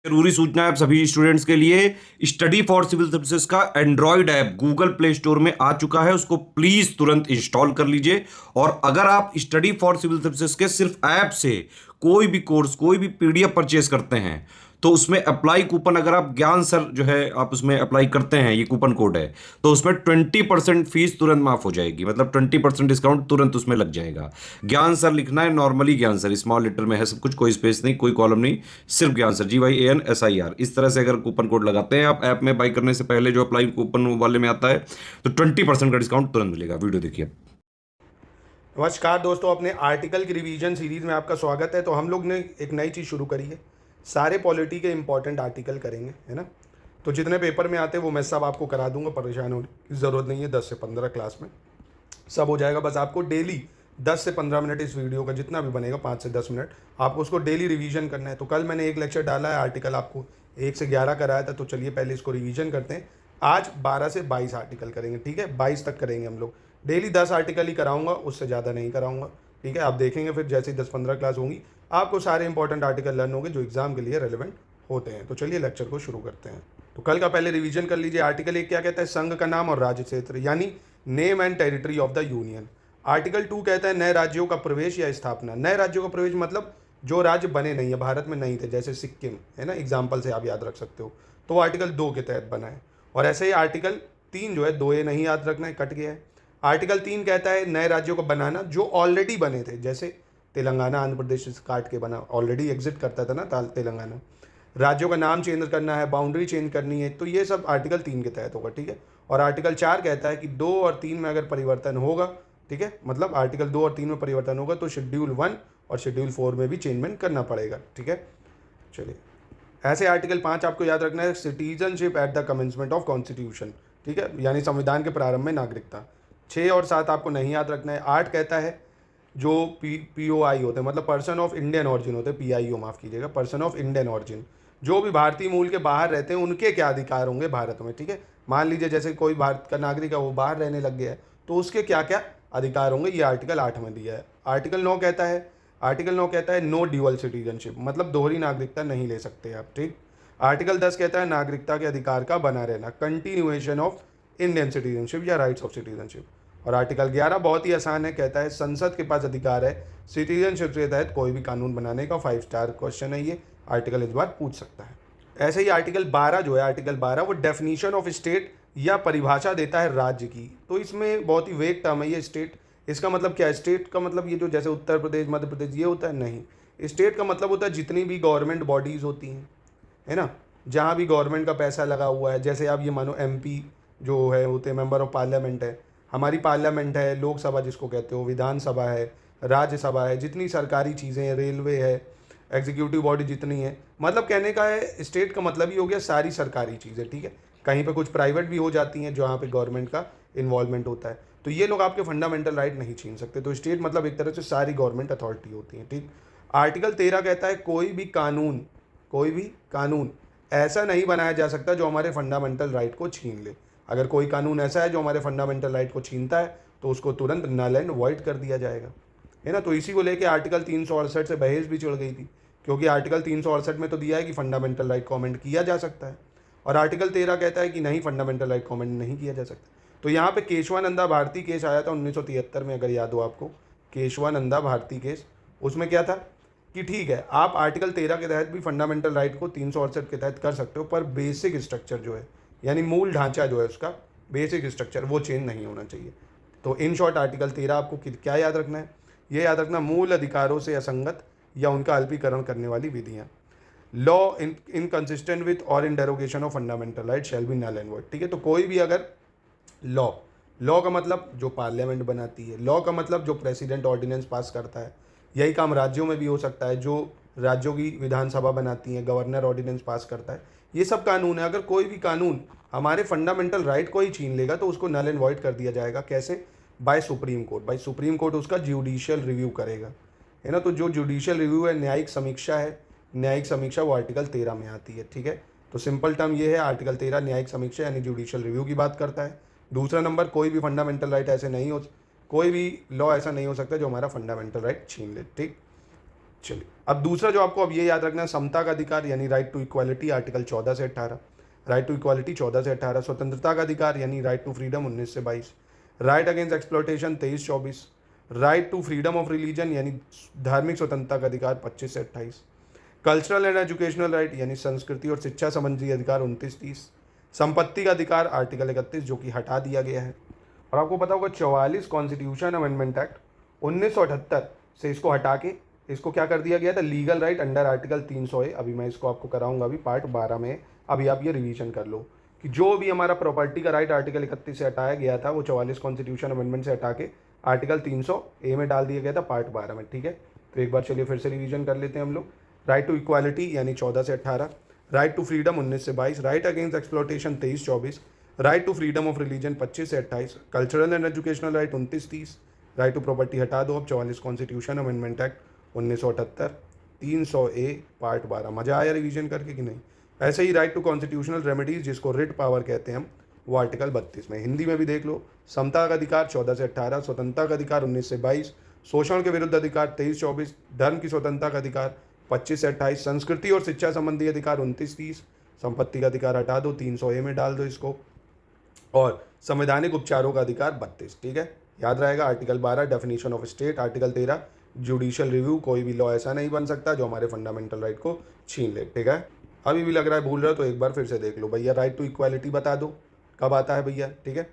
जरूरी सूचना है आप सभी स्टूडेंट्स के लिए। स्टडी फॉर सिविल सर्विसेज का Android app Google play store में आ चुका है, उसको प्लीज तुरंत इंस्टॉल कर लीजिए। और अगर आप स्टडी फॉर सिविल सर्विसेज के सिर्फ ऐप से कोई भी कोर्स, कोई भी पीडीएफ परचेज करते हैं तो उसमें अप्लाई कूपन, अगर आप ज्ञान सर जो है आप उसमें अप्लाई करते हैं, ये कूपन कोड है, तो उसमें 20% फीस तुरंत माफ हो जाएगी। मतलब 20% डिस्काउंट तुरंत उसमें लग जाएगा। ज्ञान सर लिखना है, नॉर्मली ज्ञान सर स्मॉल लेटर में है सब कुछ, कोई स्पेस नहीं, कोई कॉलम नहीं, सिर्फ ज्ञान सर GYANSIR। इस तरह से अगर कूपन कोड लगाते हैं आप ऐप में बाई करने से पहले, जो अप्लाई कूपन वाले में आता है, तो 20% का डिस्काउंट तुरंत मिलेगा। वीडियो देखिए। नमस्कार दोस्तों, अपने आर्टिकल की रिवीजन सीरीज़ में आपका स्वागत है। तो हम लोग ने एक नई चीज़ शुरू करी है, सारे पॉलिटी के इंपॉर्टेंट आर्टिकल करेंगे, है ना। तो जितने पेपर में आते हैं वो मैं सब आपको करा दूंगा, परेशान होने की ज़रूरत नहीं है। 10 से 15 क्लास में सब हो जाएगा। बस आपको डेली 10 से 15 मिनट इस वीडियो का जितना भी बनेगा, 5 से 10 मिनट, आपको उसको डेली रिवीजन करना है। तो कल मैंने एक लेक्चर डाला है, आर्टिकल आपको 1 से 11 कराया था। तो चलिए पहले इसको रिवीजन करते हैं। आज 12 से 22 आर्टिकल करेंगे, ठीक है। 22 तक करेंगे हम लोग। डेली 10 आर्टिकल ही कराऊंगा, उससे ज़्यादा नहीं कराऊंगा, ठीक है। आप देखेंगे फिर जैसे ही 10-15 क्लास होंगी आपको सारे इंपॉर्टेंट आर्टिकल लर्न होंगे जो एग्जाम के लिए रेलिवेंट होते हैं। तो चलिए लेक्चर को शुरू करते हैं। तो कल का पहले रिवीजन कर लीजिए। आर्टिकल 1 क्या कहता है? संघ का नाम और राज्य क्षेत्र, यानी name and territory of the union. Article 2 कहता है नए राज्यों का प्रवेश या स्थापना। नए राज्यों का प्रवेश मतलब जो राज्य बने नहीं है, भारत में नहीं थे, जैसे सिक्किम है ना, एग्जाम्पल से आप याद रख सकते हो, तो वो आर्टिकल 2 के तहत बना है। और ऐसे ही आर्टिकल 3 जो है, 2A नहीं याद रखना है, कट गया है। आर्टिकल 3 कहता है नए राज्यों को बनाना जो ऑलरेडी बने थे, जैसे तेलंगाना आंध्र प्रदेश से काट के बना, ऑलरेडी एग्जिट करता था ना तेलंगाना। राज्यों का नाम चेंज करना है, बाउंड्री चेंज करनी है, तो ये सब आर्टिकल 3 के तहत होगा, ठीक है। और आर्टिकल 4 कहता है कि 2 और 3 में अगर परिवर्तन होगा, ठीक है, मतलब आर्टिकल 2 और 3 में परिवर्तन होगा तो शेड्यूल 1 और शेड्यूल 4 में भी चेंजमेंट करना पड़ेगा, ठीक है। चलिए, ऐसे आर्टिकल 5 आपको याद रखना है, citizenship at the commencement of constitution, ठीक है, यानी संविधान के प्रारंभ में नागरिकता। 6 और 7 आपको नहीं याद रखना है। 8 कहता है जो POI होते हैं, मतलब पर्सन ऑफ इंडियन ऑरिजिन होते हैं, PIO माफ़ कीजिएगा, पर्सन ऑफ इंडियन ऑरिजिन, जो भी भारतीय मूल के बाहर रहते हैं उनके क्या अधिकार होंगे भारत में, ठीक है। मान लीजिए जैसे कोई भारत का नागरिक है, वो बाहर रहने लग गया है, तो उसके क्या क्या अधिकार होंगे, ये आर्टिकल 8 में दिया है। आर्टिकल 9 कहता है नो ड्यूअल सिटीजनशिप, मतलब दोहरी नागरिकता नहीं ले सकते आप, ठीक। आर्टिकल 10 कहता है नागरिकता के अधिकार का बना रहना, कंटिन्यूएशन ऑफ इंडियन सिटीजनशिप या राइट्स ऑफ सिटीजनशिप। और आर्टिकल 11 बहुत ही आसान है, कहता है संसद के पास अधिकार है सिटीजनशिप के तहत कोई भी कानून बनाने का। 5 स्टार क्वेश्चन है ये, आर्टिकल इस बार पूछ सकता है। ऐसे ही आर्टिकल 12 जो है, आर्टिकल 12 वो डेफिनेशन ऑफ स्टेट या परिभाषा देता है राज्य की। तो इसमें बहुत ही वेग टर्म है ये स्टेट। इसका मतलब क्या है? स्टेट का मतलब ये जो जैसे उत्तर प्रदेश, मध्य प्रदेश ये होता है, नहीं। स्टेट का मतलब होता है जितनी भी गवर्नमेंट बॉडीज़ होती हैं, है ना, जहाँ भी गवर्नमेंट का पैसा लगा हुआ है। जैसे आप ये मानो MP जो है होते हैं मेंबर ऑफ पार्लियामेंट है, हमारी पार्लियामेंट है, लोकसभा जिसको कहते हो, विधानसभा है, राज्यसभा है, जितनी सरकारी चीज़ें हैं, रेलवे है, एग्जीक्यूटिव बॉडी जितनी है, मतलब कहने का है स्टेट का मतलब ही हो गया सारी सरकारी चीज़ें, ठीक है। कहीं पे कुछ प्राइवेट भी हो जाती हैं जहाँ पे गवर्नमेंट का इन्वॉल्वमेंट होता है, तो ये लोग आपके फंडामेंटल राइट नहीं छीन सकते। तो स्टेट मतलब एक तरह से सारी गवर्नमेंट अथॉरिटी होती है, ठीक। आर्टिकल 13 कहता है कोई भी कानून ऐसा नहीं बनाया जा सकता जो हमारे फंडामेंटल राइट को छीन ले। अगर कोई कानून ऐसा है जो हमारे फंडामेंटल राइट को छीनता है तो उसको तुरंत नल एंड वॉइड कर दिया जाएगा, है ना। तो इसी को लेके आर्टिकल 368 से बहस भी चढ़ गई थी, क्योंकि आर्टिकल 368 में तो दिया है कि फंडामेंटल राइट को अमेंड किया जा सकता है, और आर्टिकल 13 कहता है कि नहीं, फंडामेंटल राइट को अमेंड नहीं किया जा सकता। तो यहाँ पे केशवानंदा भारती केस आया था 1973 में, अगर याद हो आपको, केशवानंदा भारती केस। उसमें क्या था कि ठीक है, आप आर्टिकल 13 के तहत भी फंडामेंटल राइट को 368 के तहत कर सकते हो, पर बेसिक स्ट्रक्चर जो है, यानी मूल ढांचा जो है उसका, बेसिक स्ट्रक्चर वो चेंज नहीं होना चाहिए। तो इन शॉर्ट आर्टिकल 13 आपको क्या याद रखना है? ये याद रखना, मूल अधिकारों से असंगत या उनका अल्पीकरण करने वाली विधियाँ, लॉ इनकंसिस्टेंट विथ और in derogation of fundamental right shall be null and void, ठीक है। तो कोई भी अगर लॉ का मतलब जो पार्लियामेंट बनाती है, लॉ का मतलब जो प्रेसिडेंट ऑर्डिनेंस पास करता है, यही काम राज्यों में भी हो सकता है, जो राज्यों की विधानसभा बनाती है, गवर्नर ऑर्डिनेंस पास करता है, ये सब कानून है। अगर कोई भी कानून हमारे फंडामेंटल राइट को ही छीन लेगा तो उसको नल एंड वॉइड कर दिया जाएगा। कैसे? बाय सुप्रीम कोर्ट उसका जुडिशियल रिव्यू करेगा, है ना। तो जो जुडिशियल रिव्यू है, न्यायिक समीक्षा है, न्यायिक समीक्षा वो आर्टिकल 13 में आती है, ठीक है। तो सिंपल टर्म ये है, आर्टिकल 13 न्यायिक समीक्षा यानी जुडिशियल रिव्यू की बात करता है। दूसरा नंबर, कोई भी फंडामेंटल राइट ऐसे नहीं हो, कोई भी लॉ ऐसा नहीं हो सकता जो हमारा फंडामेंटल राइट छीन ले, ठीक। चलिए, अब दूसरा जो आपको अब ये याद रखना है, समता का अधिकार यानी राइट टू इक्वालिटी, आर्टिकल 14 से 18। राइट टू इक्वालिटी 14 से 18। स्वतंत्रता का अधिकार यानी राइट टू फ्रीडम 19 से 22। Right against exploitation 23-24। Right to freedom of religion यानी धार्मिक स्वतंत्रता का अधिकार 25 से 28। कल्चरल एंड एजुकेशनल राइट यानी संस्कृति और शिक्षा संबंधी अधिकार 29-30। संपत्ति का अधिकार आर्टिकल 31 जो कि हटा दिया गया है। और आपको पता होगा 44 कॉन्स्टिट्यूशन अमेंडमेंट एक्ट 1978 से इसको हटा के इसको क्या कर दिया गया था, legal right under article 300A। अभी मैं इसको आपको कराऊंगा अभी पार्ट 12 में। अभी आप ये रिवीजन कर लो कि जो भी हमारा प्रॉपर्टी का राइट आर्टिकल 31 से हटाया गया था वो 44 कॉन्स्टिट्यूशन अमेंडमेंट से हटा के आर्टिकल 300A में डाल दिया गया था पार्ट 12 में। ठीक है, तो एक बार चलिए फिर से रिवीजन कर लेते हैं हम लोग। राइट टू इक्वालिटी यानी 14 से 18। राइट टू फ्रीडम 19 से 22। Right against exploitation 23-24। Right to freedom of religion 25 से 28। Cultural and educational right 29-30। Right to property हटा दो अब 44 constitution amendment act 1978 300A part 12। मजा आया रिवीजन करके कि नहीं? ऐसे ही राइट टू कॉन्स्टिट्यूशनल रेमेडीज जिसको रिट पावर कहते हैं हम, वो आर्टिकल 32 में। हिंदी में भी देख लो, समता का अधिकार 14 से 18। स्वतंत्रता का अधिकार 19 से 22। शोषण के विरुद्ध अधिकार 23-24। धर्म की स्वतंत्रता का अधिकार 25 से 28। संस्कृति और शिक्षा संबंधी अधिकार 29-30। संपत्ति का अधिकार हटा दो, 300A में डाल दो इसको। और संवैधानिक उपचारों का अधिकार 32। ठीक है, याद रहेगा। Article 12 definition of state. Article 13 judicial review, कोई भी लॉ ऐसा नहीं बन सकता जो हमारे फंडामेंटल राइट को छीन ले। ठीक है, अभी भी लग रहा है भूल रहे हो तो एक बार फिर से देख लो भैया। राइट टू इक्वालिटी बता दो कब आता है भैया। ठीक है,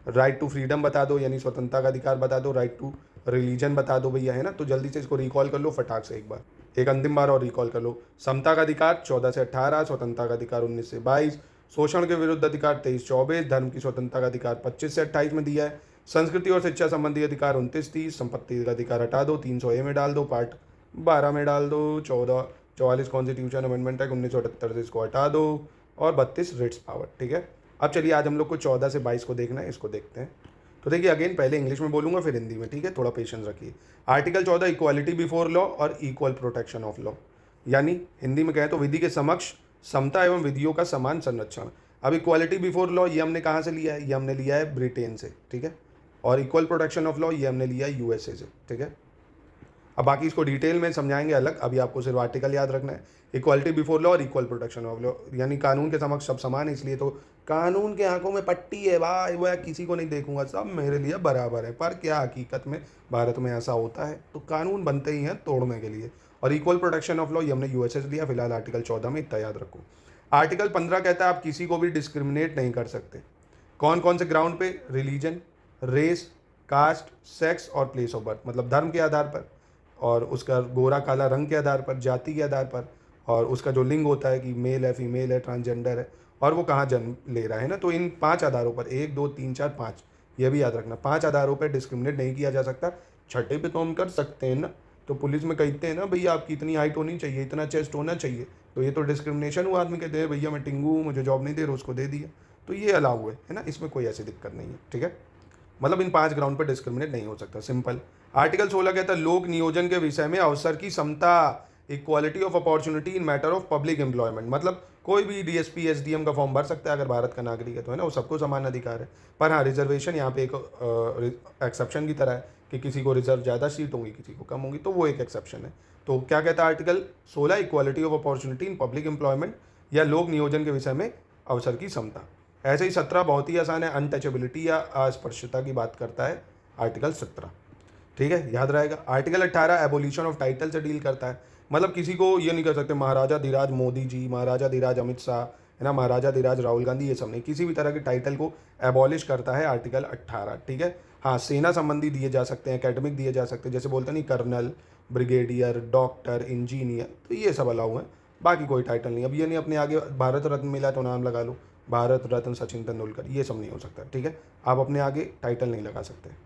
राइट टू फ्रीडम बता दो यानी स्वतंत्रता का अधिकार बता दो। राइट टू रिलीजन बता दो भैया, है ना। तो जल्दी से इसको रिकॉल कर लो फटाक से एक बार, एक अंतिम बार और रिकॉल कर लो। समता का अधिकार 14 से 18। स्वतंत्रता का अधिकार 19 से 22। शोषण के विरुद्ध अधिकार 23-24। धर्म की स्वतंत्रता का अधिकार 25 से 28 में दिया है। संस्कृति और शिक्षा संबंधी अधिकार 29-30। संपत्ति का अधिकार हटा दो, 300A में डाल दो, पार्ट 12 में डाल दो। 44 कॉन्स्टिट्यूशन अमेंडमेंट एक्ट 1978 से इसको हटा दो और 32 रिट्स पावर। ठीक है, अब चलिए आज हम लोग को 14 से 22 को देखना है, इसको देखते हैं। तो देखिए अगेन पहले इंग्लिश में बोलूंगा फिर हिंदी में। ठीक है, थोड़ा पेशेंस रखिए। आर्टिकल 14 इक्वालिटी बिफोर लॉ और इक्वल प्रोटेक्शन ऑफ लॉ, यानी हिंदी में कहें तो विधि के समक्ष समता एवं विधियों का समान संरक्षण। अब इक्वालिटी बिफोर लॉ ये हमने कहाँ से लिया है? ये हमने लिया है ब्रिटेन से। ठीक है, और इक्वल प्रोटेक्शन ऑफ लॉ ये हमने लिया है USA से। ठीक है, अब बाकी इसको डिटेल में समझाएंगे अलग, अभी आपको सिर्फ आर्टिकल याद रखना है। इक्वालिटी बिफोर लॉ और इक्वल प्रोटेक्शन ऑफ लॉ यानी कानून के समक्ष सब समान है, इसलिए तो कानून के आंखों में पट्टी है भाई, वह किसी को नहीं देखूंगा, सब मेरे लिए बराबर है। पर क्या हकीकत में भारत में ऐसा होता है? तो कानून बनते ही हैं तोड़ने के लिए। और इक्वल प्रोटेक्शन ऑफ लॉ ये हमने USA से लिया, फिलहाल आर्टिकल 14 में, इतना याद रखो। आर्टिकल 15 कहता है आप किसी को भी डिस्क्रिमिनेट नहीं कर सकते। कौन कौन से ग्राउंड पे? रिलीजन, रेस, कास्ट, सेक्स और प्लेस ऑफ बर्थ, मतलब धर्म के आधार पर, और उसका गोरा काला रंग के आधार पर, जाति के आधार पर, और उसका जो लिंग होता है कि मेल है, फीमेल है, ट्रांसजेंडर है, और वो कहाँ जन्म ले रहा है ना। तो इन 5 आधारों पर, 1 2 3 4 5, ये भी याद रखना, 5 आधारों पर डिस्क्रिमिनेट नहीं किया जा सकता। छठे पे तो हम कर सकते हैं ना, तो पुलिस में कहते हैं ना भैया आपकी इतनी हाइट होनी चाहिए, इतना चेस्ट होना चाहिए, तो ये तो डिस्क्रिमिनेशन हुआ। आदमी कहते हैं भैया मैं टिंगू हूँ, मुझे जॉब नहीं दे रहे, उसको दे दिया, तो ये अलाउ है ना, इसमें कोई ऐसी दिक्कत नहीं है। ठीक है, मतलब इन 5 ग्राउंड पर डिस्क्रिमिनेट नहीं हो सकता, सिंपल। आर्टिकल 16 कहता है लोक नियोजन के विषय में अवसर की समता, equality of opportunity in matter of public employment, मतलब कोई भी DSP SDM का फॉर्म भर सकता है अगर भारत का नागरिक है तो, है ना, वो सबको समान अधिकार है। पर हाँ, रिजर्वेशन यहाँ पे एक एक्सेप्शन की तरह है कि किसी को रिजर्व ज़्यादा सीट होंगी, किसी को कम होंगी, तो वो एक एक्सेप्शन है। तो क्या कहता है article 16? Equality of opportunity in public employment या लोक नियोजन के विषय में अवसर की समता। ऐसे ही 17 बहुत ही आसान है, अनटचेबिलिटी या अस्पृश्यता की बात करता है आर्टिकल 17। ठीक है, याद रहेगा। आर्टिकल 18 एबोलिशन ऑफ टाइटल से डील करता है, मतलब किसी को ये नहीं कर सकते महाराजा धीराज मोदी जी, महाराजा धीराज अमित शाह, है ना, महाराजा धीराज राहुल गांधी, ये सब नहीं, किसी भी तरह के टाइटल को एबॉलिश करता है आर्टिकल 18। ठीक है, हाँ, सेना संबंधी दिए जा सकते हैं, एकेडमिक दिए जा सकते हैं, जैसे बोलते नहीं कर्नल, ब्रिगेडियर, डॉक्टर, इंजीनियर, तो ये सब अलाउ है, बाकी कोई टाइटल नहीं। अब ये नहीं अपने आगे भारत रत्न मिला तो नाम लगा लो, भारत रत्न सचिन तेंदुलकर, ये सब नहीं हो सकता। ठीक है, आप अपने आगे टाइटल नहीं लगा सकते।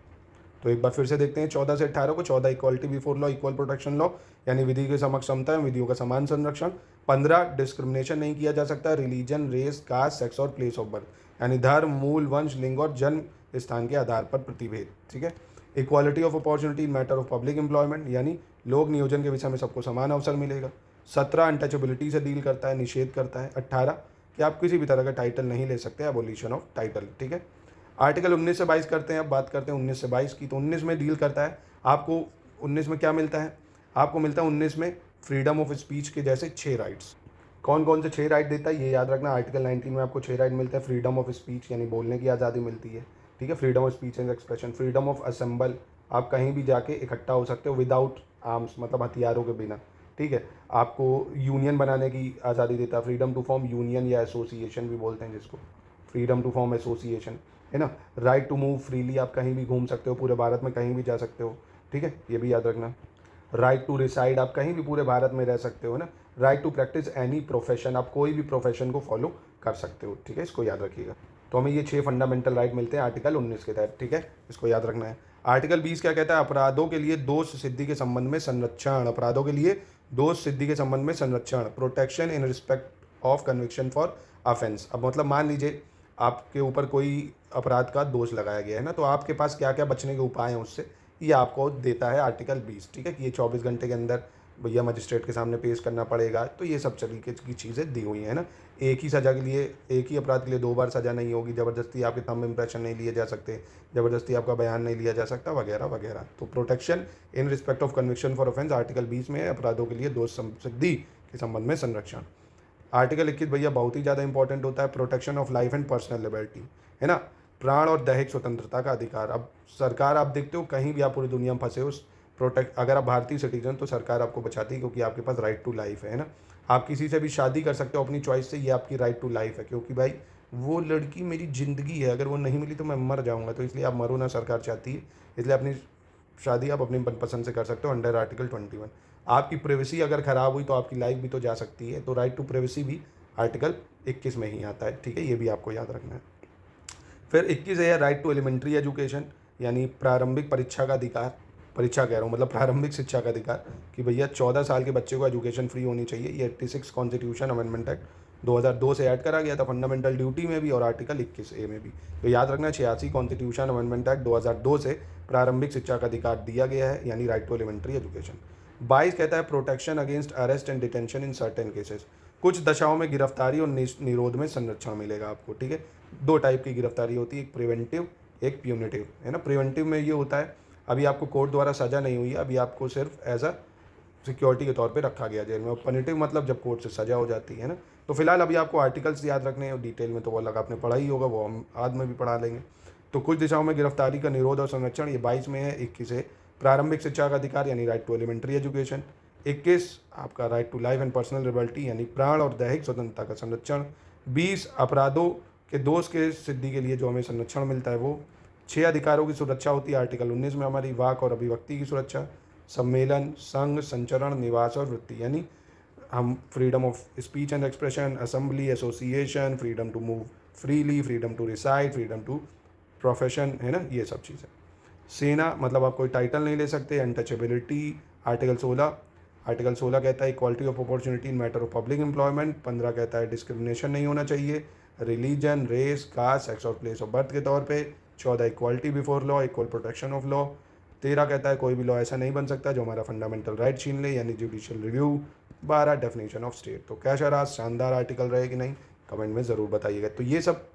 तो एक बार फिर से देखते हैं 14 से 18 को। 14 equality before law, equal protection law, यानी विधि के समक्ष समता है, विधियों का समान संरक्षण। 15 डिस्क्रिमिनेशन नहीं किया जा सकता, रिलीजन, रेस, कास्ट, सेक्स और प्लेस ऑफ बर्थ, यानी धर्म, मूल, वंश, लिंग और जन्म स्थान के आधार पर प्रतिभेद। ठीक है, equality of opportunity in matter of public employment, यानी लोक नियोजन के विषय में सबको समान अवसर मिलेगा। 17 अनटचेबिलिटी से डील करता है, निषेध करता है। 18 कि आप किसी भी तरह का टाइटल नहीं ले सकते, एबोलिशन ऑफ टाइटल। ठीक है, आर्टिकल 19 से 22 करते हैं। अब बात करते हैं 19 से 22 की। तो 19 में डील करता है, आपको 19 में क्या मिलता है? आपको मिलता है 19 में फ्रीडम ऑफ स्पीच के जैसे 6 राइट्स। कौन कौन से 6 राइट देता है ये याद रखना। आर्टिकल 19 में आपको 6 राइट मिलते हैं। फ्रीडम ऑफ स्पीच यानी बोलने की आज़ादी मिलती है, ठीक है, freedom of speech and expression. Freedom of assemble, आप कहीं भी जाके इकट्ठा हो सकते हो विदाउट आर्म्स, मतलब हथियारों के बिना, ठीक है। आपको यूनियन बनाने की आज़ादी देता है। फ्रीडम टू फॉर्म यूनियन या एसोसिएशन भी बोलते हैं जिसको, फ्रीडम टू फॉर्म एसोसिएशन, है ना। राइट टू मूव फ्रीली, आप कहीं भी घूम सकते हो, पूरे भारत में कहीं भी जा सकते हो, ठीक है, ये भी याद रखना। राइट टू रिसाइड, आप कहीं भी पूरे भारत में रह सकते हो ना। Right to practice any profession, आप कोई भी प्रोफेशन को फॉलो कर सकते हो, ठीक है, इसको याद रखिएगा। तो हमें ये 6 फंडामेंटल राइट मिलते हैं आर्टिकल 19 के तहत, ठीक है, इसको याद रखना है। आर्टिकल 20 क्या कहता है? अपराधों के लिए दोष सिद्धि के संबंध में संरक्षण। अपराधों के लिए दोष सिद्धि के संबंध में संरक्षण, protection in respect of conviction for offence. अब मतलब मान लीजिए आपके ऊपर कोई अपराध का दोष लगाया गया है ना, तो आपके पास क्या क्या बचने के उपाय हैं उससे, ये आपको देता है आर्टिकल 20, ठीक है, कि ये 24 घंटे के अंदर भैया मजिस्ट्रेट के सामने पेश करना पड़ेगा। तो ये सब तरीके की चीज़ें दी हुई हैं ना। एक ही सज़ा के लिए, एक ही अपराध के लिए 2 बार सज़ा नहीं होगी, ज़बरदस्ती आपके थंब इम्प्रेशन नहीं लिए जा सकते, ज़बरदस्ती आपका बयान नहीं लिया जा सकता, वगैरह वगैरह। तो protection in respect of conviction for offence article 20 में अपराधों के लिए दोष सिद्धि के संबंध में संरक्षण। आर्टिकल 21 भैया बहुत ही ज़्यादा इंपॉर्टेंट होता है, protection of life and personal liberty, है ना, प्राण और दैहिक स्वतंत्रता का अधिकार। अब सरकार, आप देखते हो कहीं भी आप पूरी दुनिया में फंसे हो, अगर आप भारतीय सिटीजन तो सरकार आपको बचाती है, क्योंकि आपके पास राइट टू लाइफ है ना। आप किसी से भी शादी कर सकते हो अपनी चॉइस से, ये आपकी राइट टू लाइफ है, क्योंकि भाई वो लड़की मेरी ज़िंदगी है, अगर वो नहीं मिली तो मैं मर जाऊँगा, तो इसलिए आप मरो ना, सरकार चाहती है, इसलिए अपनी शादी आप अपनी मनपसंद से कर सकते हो अंडर आर्टिकल 21। आपकी प्राइवेसी अगर ख़राब हुई तो आपकी लाइफ भी तो जा सकती है, तो राइट टू प्राइवेसी भी आर्टिकल 21 में ही आता है, ठीक है, ये भी आपको याद रखना है। फिर 21 है राइट टू एलिमेंट्री एजुकेशन, यानी प्रारंभिक परीक्षा का अधिकार, परीक्षा कह रहा हूँ मतलब प्रारंभिक शिक्षा का अधिकार, कि भैया 14 साल के बच्चे को एजुकेशन फ्री होनी चाहिए। ये 86 कॉन्स्टिट्यूशन अमेंडमेंट एक्ट 2002 से ऐड करा गया था फंडामेंटल ड्यूटी में भी और आर्टिकल 21A में भी। तो याद रखना 86 कॉन्स्टिट्यूशन अमेंडमेंट एक्ट 2002 से प्रारंभिक शिक्षा का अधिकार दिया गया है, यानी राइट टू एलिमेंट्री एजुकेशन। 22 कहता है protection against arrest and detention in certain cases, कुछ दशाओं में गिरफ्तारी और निरोध में संरक्षण मिलेगा आपको, ठीक है। 2 टाइप की गिरफ्तारी होती है, एक प्रिवेंटिव, एक प्यूनिटिव, है ना। प्रिवेंटिव में ये होता है अभी आपको कोर्ट द्वारा सज़ा नहीं हुई है, अभी आपको सिर्फ एज अ सिक्योरिटी के तौर पे रखा गया जेल में, और पनिटिव मतलब जब कोर्ट से सज़ा हो जाती है ना। तो फिलहाल अभी आपको आर्टिकल्स याद रखने हैं, और डिटेल में तो वो अलग आपने पढ़ा ही होगा, वो हम बाद में भी पढ़ा लेंगे। तो कुछ दिशाओं में गिरफ्तारी का निरोध और संरक्षण, ये 22 में है। 21 है प्रारंभिक शिक्षा का अधिकार, यानी राइट टू एलिमेंट्री एजुकेशन। 21 आपका right to life and personal liberty, यानी प्राण और दैहिक स्वतंत्रता का संरक्षण। 20 अपराधों के दोष के सिद्धि के लिए जो हमें संरक्षण मिलता है वो 6 अधिकारों की सुरक्षा होती है आर्टिकल 19 में हमारी, वाक और अभिव्यक्ति की सुरक्षा, सम्मेलन, संघ, संचरण, निवास और वृत्ति, यानी हम freedom of speech and expression, assembly, association, freedom to move freely, freedom to reside, freedom to profession, है ना, ये सब चीज़ें। सेना मतलब आप कोई टाइटल नहीं ले सकते। अनटचेबिलिटी आर्टिकल 16, आर्टिकल 16 कहता है equality of opportunity in matter of public employment. 15 कहता है डिस्क्रिमिनेशन नहीं होना चाहिए रिलीजन, रेस, कास्ट, सेक्स और प्लेस ऑफ बर्थ के तौर पे। 14 equality before law, equal protection of law. 13 कहता है कोई भी लॉ ऐसा नहीं बन सकता जो हमारा फंडामेंटल राइट छीन ले, यानी judicial review. 12 definition of state. तो कैसा रहा, शानदार आर्टिकल रहे कि नहीं, कमेंट में ज़रूर बताइएगा। तो ये सब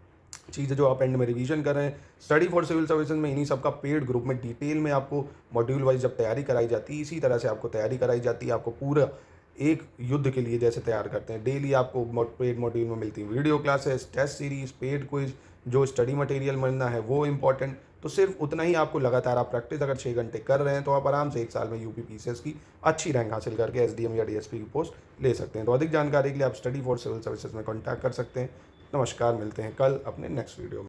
चीज़ें जो आप एंड में रिवीजन कर रहे हैं स्टडी फॉर सिविल सर्विसेज में, इन्हीं सब का पेड ग्रुप में डिटेल में आपको मॉड्यूल वाइज जब तैयारी कराई जाती है, इसी तरह से आपको तैयारी कराई जाती है। आपको पूरा एक युद्ध के लिए जैसे तैयार करते हैं, डेली आपको पेड मॉड्यूल में मिलती है video classes, test series, paid quiz, जो स्टडी मटेरियल मिलना है वो इंपॉर्टेंट। तो सिर्फ उतना ही आपको लगातार आप प्रैक्टिस अगर 6 घंटे कर रहे हैं तो आप आराम से 1 साल में यूपी पीसीएस की अच्छी रैंक हासिल करके एसडीएम या डीएसपी की पोस्ट ले सकते हैं। तो अधिक जानकारी के लिए आप स्टडी फॉर सिविल सर्विसेज में कॉन्टैक्ट कर सकते हैं। नमस्कार, मिलते हैं कल अपने नेक्स्ट वीडियो में।